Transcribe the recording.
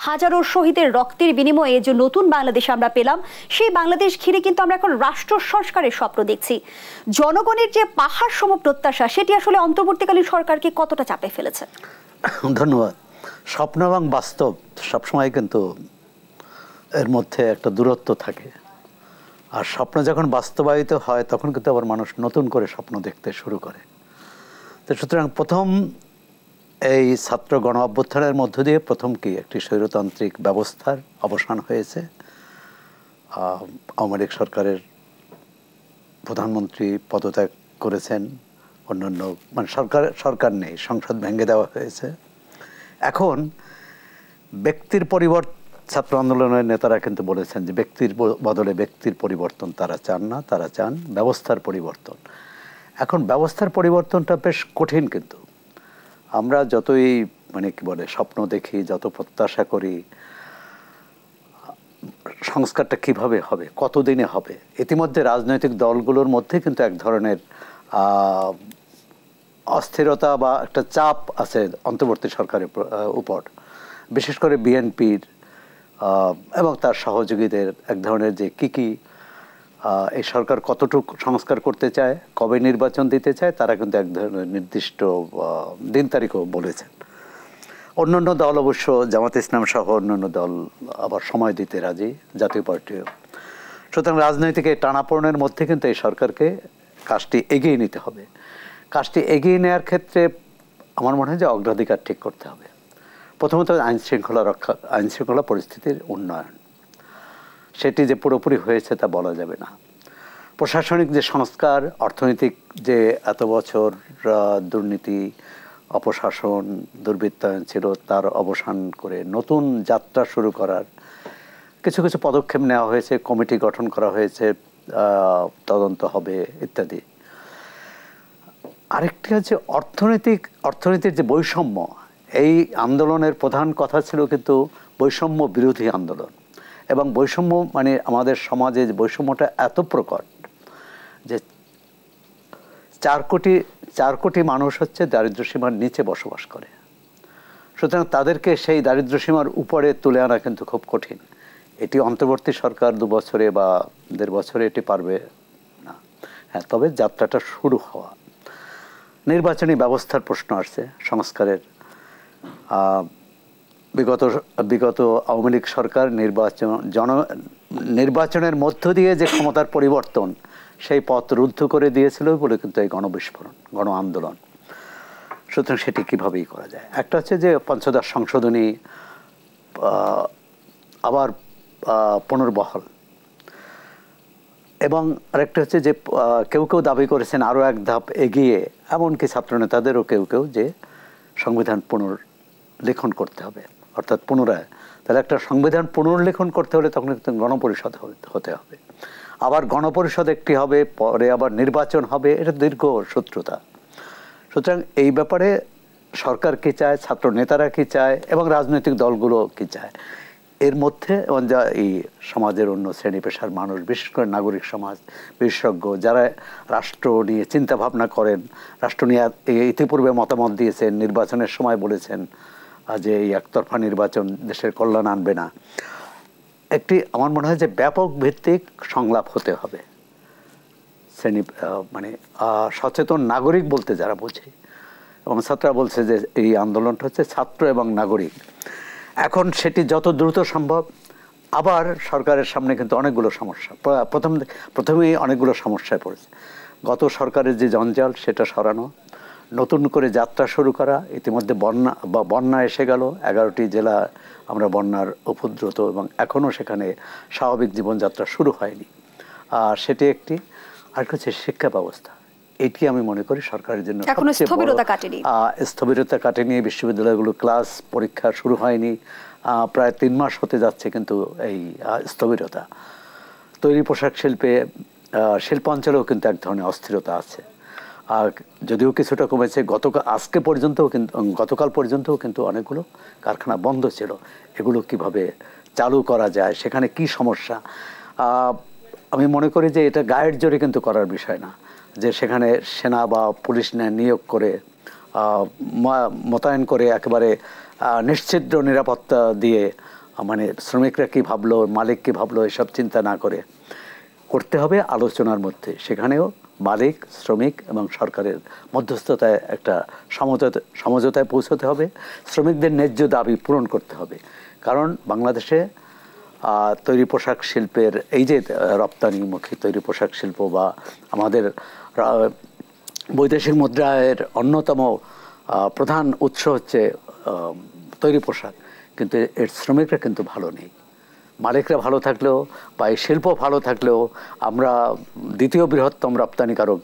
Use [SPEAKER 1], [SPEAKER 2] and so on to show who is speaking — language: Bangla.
[SPEAKER 1] হাজারো শহীদের রক্তের বিনিময়ে যে নতুন বাংলাদেশ আমরা পেলাম, সেই বাংলাদেশ ঘিরে কিন্তু আমরা এখন রাষ্ট্র সংস্কারের স্বপ্ন দেখছি। জনগণের যে পাহাড় সম প্রত্যাশা, সেটি আসলে অন্তর্বর্তীকালীন সরকারকে কতটা চাপে ফেলেছে?
[SPEAKER 2] ধন্যবাদ। স্বপ্ন এবং বাস্তব সবসময় কিন্তু এর মধ্যে একটা দূরত্ব থাকে, আর স্বপ্ন যখন বাস্তবায়িত হয় তখন কিন্তু আবার মানুষ নতুন করে স্বপ্ন দেখতে শুরু করে। তো সুতরাং প্রথম এই ছাত্র গণ অভ্যুত্থানের মধ্য দিয়ে প্রথম কি একটি স্বৈরতান্ত্রিক ব্যবস্থার অবসান হয়েছে। আওয়ামী লীগ সরকারের প্রধানমন্ত্রী পদত্যাগ করেছেন, অন্যান্য মানে সরকার নেই, সংসদ ভেঙে দেওয়া হয়েছে। এখন ব্যক্তির পরিবর্তন, ছাত্র আন্দোলনের নেতারা কিন্তু বলেছেন যে ব্যক্তির বদলে ব্যক্তির পরিবর্তন তারা চান না, তারা চান ব্যবস্থার পরিবর্তন। এখন ব্যবস্থার পরিবর্তনটা বেশ কঠিন, কিন্তু আমরা যতই মানে কি বলে স্বপ্ন দেখি, যত প্রত্যাশা করি সংস্কারটা কিভাবে হবে, কতদিনে হবে, ইতিমধ্যে রাজনৈতিক দলগুলোর মধ্যে কিন্তু এক ধরনের অস্থিরতা বা একটা চাপ আছে অন্তর্বর্তী সরকারের উপর, বিশেষ করে বিএনপির এবং তার সহযোগীদের এক ধরনের যে কি এই সরকার কতটুকু সংস্কার করতে চায়, কবে নির্বাচন দিতে চায়, তারা কিন্তু এক ধরনের নির্দিষ্ট দিন তারিখও বলেছেন। অন্যান্য দল অবশ্য জামাত ইসলাম সহ অন্যান্য দল আবার সময় দিতে রাজি, জাতীয় পার্টিও। সুতরাং রাজনৈতিক এই টানাপোড়েনের মধ্যে কিন্তু এই সরকারকে কাজটি এগিয়ে নিতে হবে। কাজটি এগিয়ে নেওয়ার ক্ষেত্রে আমার মনে হয় যে অগ্রাধিকার ঠিক করতে হবে। প্রথমত আইনশৃঙ্খলা পরিস্থিতির উন্নয়ন, সেটি যে পুরোপুরি হয়েছে তা বলা যাবে না। প্রশাসনিক যে সংস্কার, অর্থনৈতিক যে এত বছর দুর্নীতি, অপশাসন, দুর্বৃত্তায়ন ছিল, তার অবসান করে নতুন যাত্রা শুরু করার কিছু কিছু পদক্ষেপ নেওয়া হয়েছে, কমিটি গঠন করা হয়েছে, তদন্ত হবে ইত্যাদি। আরেকটি হচ্ছে অর্থনীতির যে বৈষম্য। এই আন্দোলনের প্রধান কথা ছিল কিন্তু বৈষম্য বিরোধী আন্দোলন, এবং বৈষম্য মানে আমাদের সমাজে যে বৈষম্যটা এত প্রকট যে 4 কোটি মানুষ হচ্ছে দারিদ্র্যসীমার নিচে বসবাস করে। সুতরাং তাদেরকে সেই দারিদ্র্যসীমার উপরে তুলে আনা কিন্তু খুব কঠিন। এটি অন্তর্বর্তী সরকার 2 বছরে বা 1.5 বছরে এটি পারবে না। হ্যাঁ, তবে যাত্রাটা শুরু হওয়া। নির্বাচনী ব্যবস্থার প্রশ্ন আসছে সংস্কারের। বিগত আওয়ামী লীগ সরকার নির্বাচনের মধ্য দিয়ে যে ক্ষমতার পরিবর্তন, সেই পথ রুদ্ধ করে দিয়েছিল বলে কিন্তু এই গণবিস্ফোরণ, গণ আন্দোলন। সুতরাং সেটি কীভাবেই করা যায়। একটা হচ্ছে যে পঞ্চদশ সংশোধনী আবার পুনর্বহাল, এবং আরেকটা হচ্ছে যে কেউ দাবি করেছেন আরও এক ধাপ এগিয়ে, এমনকি ছাত্রনেতাদেরও কেউ যে সংবিধান পুনর্লেখন করতে হবে, অর্থাৎ পুনরায়। তাহলে একটা সংবিধান পুনর্লেখন করতে হলে তখন কিন্তু গণপরিষদ হতে হবে, আবার গণপরিষদ একটি হবে, পরে আবার নির্বাচন হবে। এটা দীর্ঘ সূত্রতা। সুতরাং এই ব্যাপারে সরকার কী চায়, ছাত্র নেতারা কী চায়, এবং রাজনৈতিক দলগুলো কী চায়, এর মধ্যে যা এই সমাজের অন্য শ্রেণী পেশার মানুষ, বিশেষ করে নাগরিক সমাজ, বিশেষজ্ঞ যারা রাষ্ট্র নিয়ে চিন্তা ভাবনা করেন, রাষ্ট্র নিয়ে ইতিপূর্বে মতামত দিয়েছেন, নির্বাচনের সময় বলেছেন যে এই একতরফা নির্বাচন দেশের কল্যাণ আনবে না। একটি আমার মনে হয় যে ব্যাপক ভিত্তিক সংলাপ হতে হবে। মানে সচেতন নাগরিক বলতে যারা বোঝে, এবং ছাত্ররা বলছে যে এই আন্দোলনটা হচ্ছে ছাত্র এবং নাগরিক। এখন সেটি যত দ্রুত সম্ভব। আবার সরকারের সামনে কিন্তু অনেকগুলো সমস্যা, প্রথমেই অনেকগুলো সমস্যায় পড়েছে। গত সরকারের যে জঞ্জাল, সেটা সরানো, নতুন করে যাত্রা শুরু করা। ইতিমধ্যে বন্যা এসে গেল, 11টি জেলা আমরা বন্যার উপদ্রুত, এবং এখনও সেখানে স্বাভাবিক জীবনযাত্রা শুরু হয়নি। সেটি একটি। আর হচ্ছে শিক্ষা ব্যবস্থা। এটি আমি মনে করি সরকারের জন্য স্থবিরতা কাটেনি। বিশ্ববিদ্যালয়গুলো ক্লাস পরীক্ষা শুরু হয়নি, প্রায় 3 মাস হতে যাচ্ছে কিন্তু এই স্থবিরতা। তৈরি পোশাক শিল্পাঞ্চলেও কিন্তু এক ধরনের অস্থিরতা আছে। আর যদিও কিছুটা কমেছে, গতকাল পর্যন্তও কিন্তু অনেকগুলো কারখানা বন্ধ ছিল। এগুলো কিভাবে চালু করা যায়, সেখানে কি সমস্যা। আমি মনে করি যে এটা গায়ের জোরে কিন্তু করার বিষয় না, যে সেখানে সেনা বা পুলিশ নিয়োগ করে মোতায়েন করে একেবারে নিশ্ছিদ্র নিরাপত্তা দিয়ে মানে শ্রমিকরা কি ভাবলো, মালিক কি ভাবলো, এসব চিন্তা না করে করতে হবে আলোচনার মধ্যে। সেখানেও মালিক, শ্রমিক এবং সরকারের মধ্যস্থতায় একটা সমঝোতায় পৌঁছতে হবে। শ্রমিকদের ন্যায্য দাবি পূরণ করতে হবে। কারণ বাংলাদেশে তৈরি পোশাক শিল্পের এই যে রপ্তানিমুখী তৈরি পোশাক শিল্প বা আমাদের বৈদেশিক মুদ্রায়ের অন্যতম প্রধান উৎস হচ্ছে তৈরি পোশাক, কিন্তু এর শ্রমিকরা কিন্তু ভালো নেই। মালিকরা ভালো থাকলেও বা এই শিল্প ভালো থাকলেও আমরা দ্বিতীয় বৃহত্তম রপ্তানিকারক